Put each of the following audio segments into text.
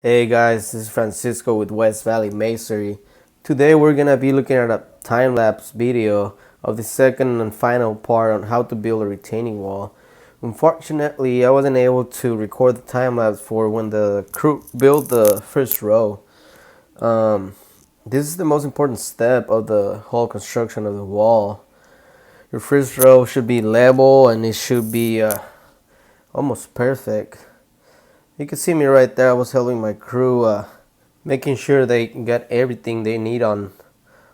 Hey guys, this is Francisco with West Valley Masonry. Today we're gonna be looking at a time-lapse video of the second and final part on how to build a retaining wall. Unfortunately, I wasn't able to record the time-lapse for when the crew built the first row. Um, this is the most important step of the whole construction of the wall. Your first row should be level and it should be almost perfect. You can see me right there. I was helping my crew, making sure they get everything they need on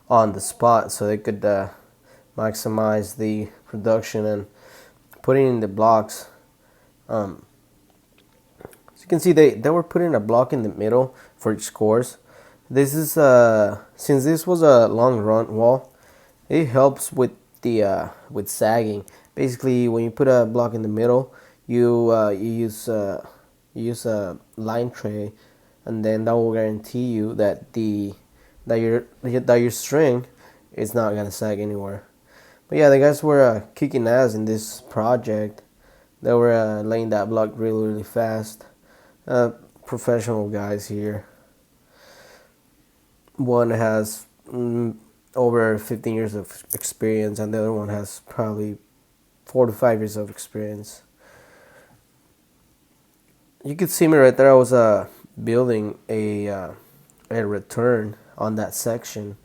the spot, so they could maximize the production and putting in the blocks. Um, as you can see, they were putting a block in the middle for each course. This is since this was a long run wall, it helps with sagging. Basically, when you put a block in the middle, you use a line tray, and then that will guarantee you that your string is not gonna sag anywhere. But yeah, the guys were kicking ass in this project. They were laying that block really fast. Professional guys here. One has over 15 years of experience, and the other one has probably 4 to 5 years of experience. You could see me right there. I was building a return on that section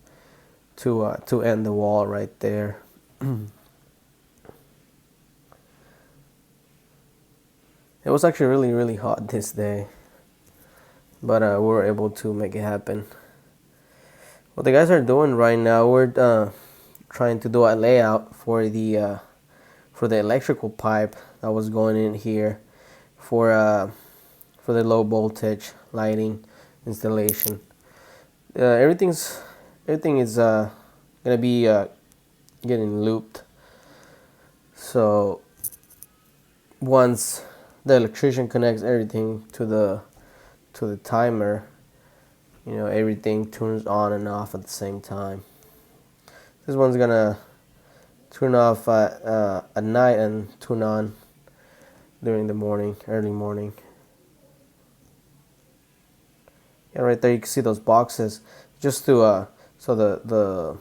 to end the wall right there. It was actually really hot this day, but we were able to make it happen. What the guys are doing right now, we're trying to do a layout for the electrical pipe that was going in here for the low voltage lighting installation. Everything is gonna be getting looped. So once the electrician connects everything to the timer, everything turns on and off at the same time. This one's gonna turn off at night and turn on during the morning, early morning. Yeah, right there you can see those boxes, just to so the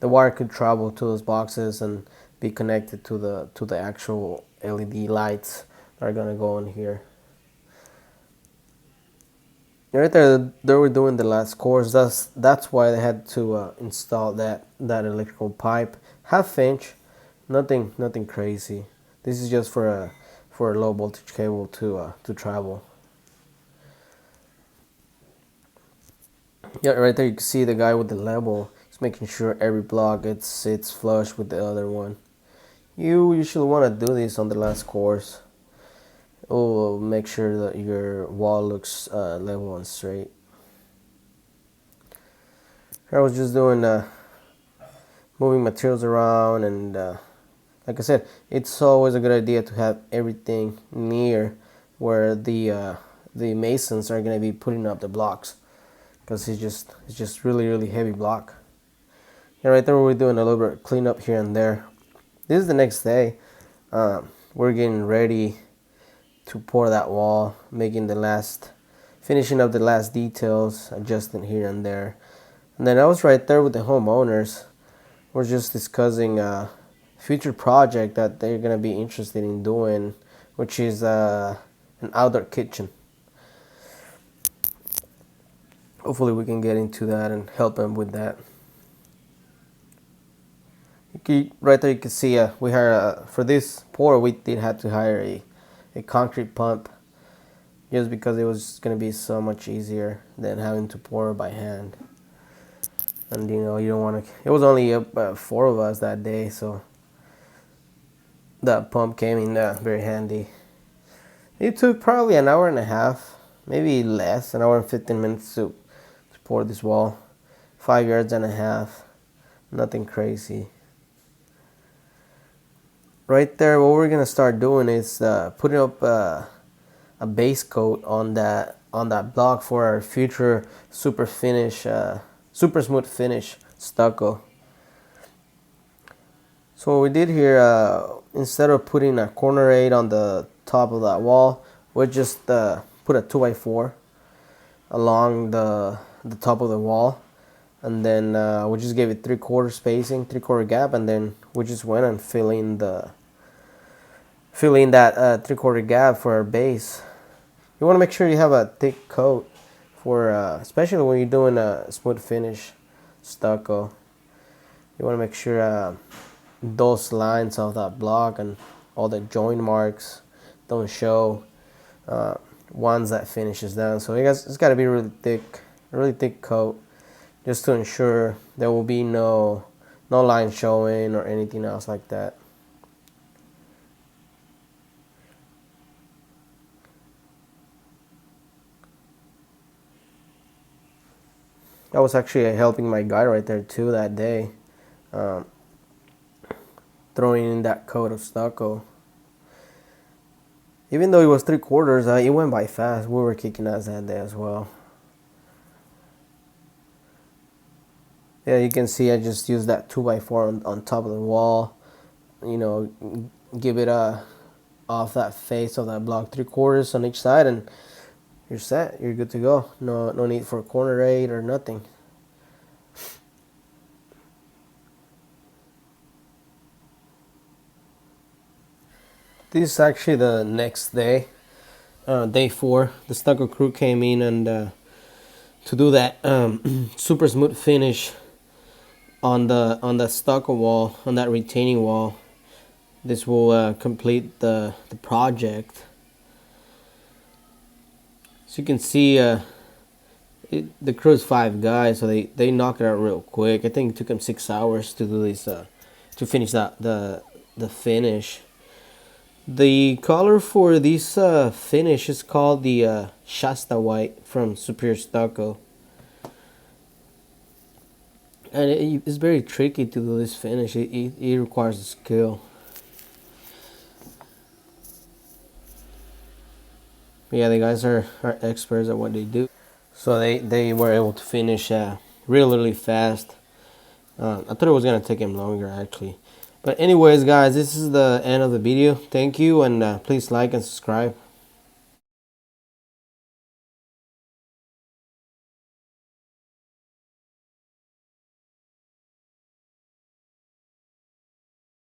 wire could travel to those boxes and be connected to the actual LED lights that are gonna go in here. Yeah, right there, they were doing the last course. That's why they had to install that electrical pipe, half-inch, nothing crazy. This is just for a low voltage cable to travel. Yeah, right there you can see the guy with the level. He's making sure every block sits flush with the other one. You usually want to do this on the last course. It will make sure that your wall looks level and straight. I was just doing moving materials around, and like I said, it's always a good idea to have everything near where the masons are going to be putting up the blocks, because it's just really heavy block. Yeah, right there we're doing a little bit of cleanup here and there. This is the next day. We're getting ready to pour that wall, finishing up the last details, adjusting here and there. And then I was right there with the homeowners. We're just discussing a future project that they're gonna be interested in doing, which is an outdoor kitchen. Hopefully we can get into that and help them with that. Right there you can see we hired for this pour we did have to hire a concrete pump, just because it was going to be so much easier than having to pour by hand. And you don't want to. It was only 4 of us that day, so that pump came in very handy. It took probably an hour and a half, maybe less, an hour and 15 minutes to pour this wall. 5 yards and a half, nothing crazy. Right there, what we're gonna start doing is putting up a base coat on that block for our future super smooth finish stucco. So what we did here, instead of putting a corner 8 on the top of that wall, we just put a 2x4 along the top of the wall, and then we just gave it 3/4 spacing, 3/4 gap, and then we just went and fill in that 3/4 gap for our base. You want to make sure you have a thick coat for especially when you're doing a smooth finish stucco. You want to make sure those lines of that block and all the joint marks don't show once that finishes down. So it's got to be really thick coat, just to ensure there will be no line showing or anything else like that. I was actually helping my guy right there too that day, throwing in that coat of stucco. Even though it was 3/4, it went by fast. We were kicking ass that day as well. Yeah, you can see I just used that 2x4 on top of the wall. You know, give it off that face of that block 3/4 on each side, and you're set. You're good to go. No need for corner aid or nothing. This is actually the next day, day 4. The stucco crew came in and to do that super smooth finish on the stucco wall, on that retaining wall. This will complete the project. So you can see the crew's 5 guys, so they knock it out real quick. I think it took them 6 hours to do this, to finish the finish. The color for this finish is called the Shasta White from Superior Stucco. And it's very tricky to do this finish. It requires skill. But yeah, the guys are experts at what they do. So they were able to finish really fast. I thought it was going to take them longer actually. But anyways, guys, this is the end of the video. Thank you, and please like and subscribe.